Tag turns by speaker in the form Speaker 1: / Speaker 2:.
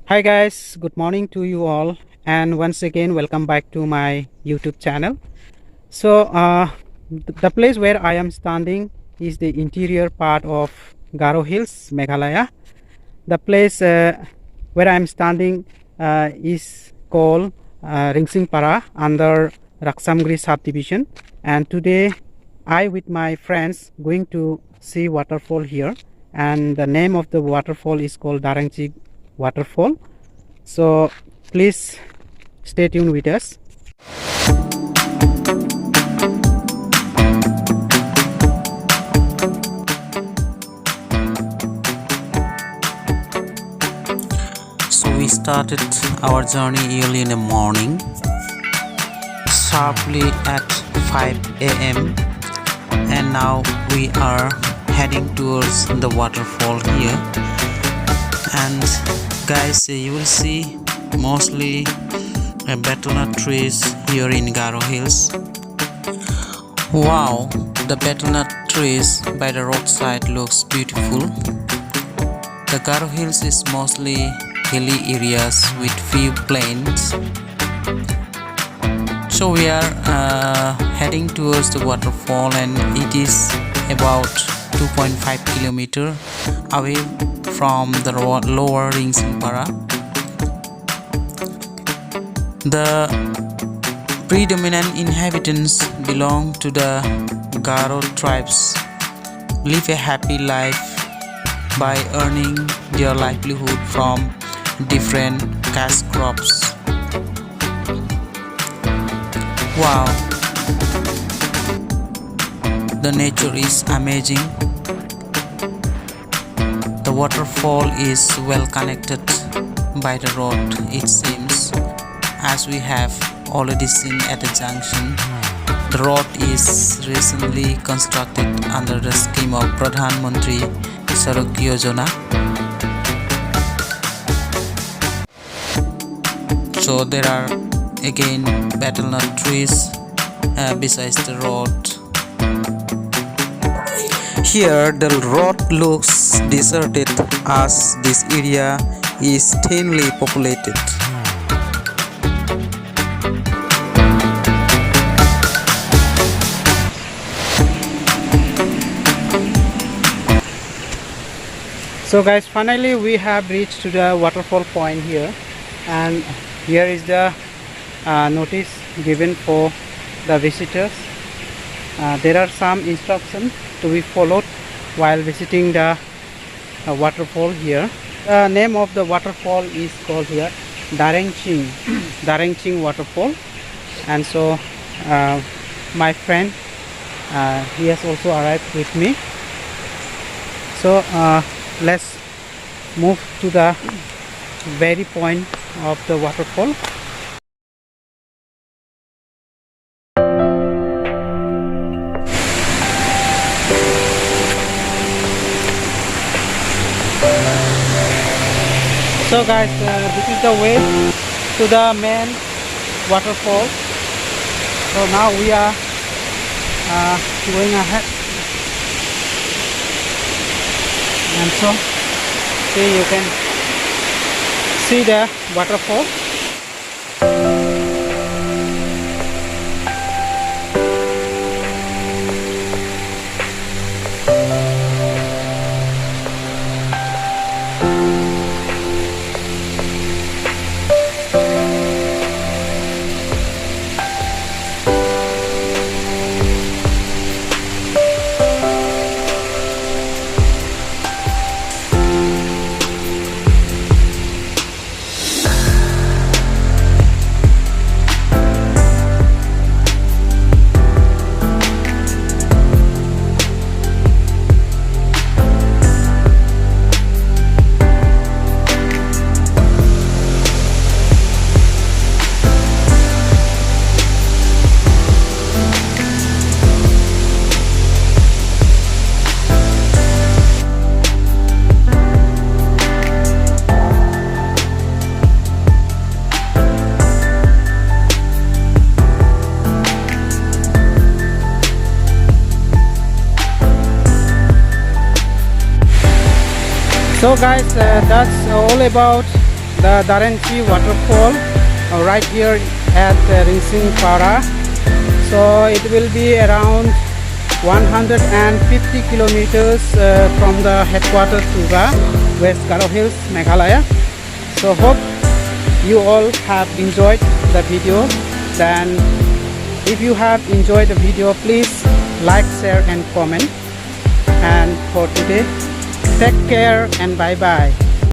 Speaker 1: Hi guys, good morning to you all, and once again welcome back to my YouTube channel. The place where I am standing is the interior part of Garo Hills, Meghalaya. The place where I am standing is called Ringsingpara under Raksamgri subdivision, and today I with my friends going to see waterfall here, and the name of the waterfall is called Darengching Waterfall. So please stay tuned with us.
Speaker 2: So we started our journey early in the morning, sharply at 5 a.m. and now we are heading towards the waterfall here. And guys, you will see mostly betelnut trees here in Garo Hills. Wow, the betelnut trees by the roadside looks beautiful. The Garo Hills is mostly hilly areas with few plains. So we are heading towards the waterfall, and it is about 2.5 kilometers away from the lower Ringsingpara. The predominant inhabitants belong to the Garo tribes, live a happy life by earning their livelihood from different cash crops. Wow, the nature is amazing. The waterfall is well connected by the road, it seems, as we have already seen at the junction. The road is recently constructed under the scheme of Pradhan Mantri Sadak Yojana. So there are again betelnut trees besides the road. Here the road looks deserted as this area is thinly populated.
Speaker 1: So guys, finally we have reached to the waterfall point here, and here is the notice given for the visitors. There are some instructions to be followed while visiting the waterfall here. The name of the waterfall is called here Darengching Waterfall. And so my friend, he has also arrived with me. So let's move to the very point of the waterfall. So guys, this is the way to the main waterfall. So now we are going ahead, and so see, you can see the waterfall. So guys, that's all about the Darengching Waterfall right here at Ringsingpara. So it will be around 150 kilometers from the headquarters to the West Garo Hills, Meghalaya. So hope you all have enjoyed the video. Then if you have enjoyed the video, please like, share and comment. And for today, take care and bye bye.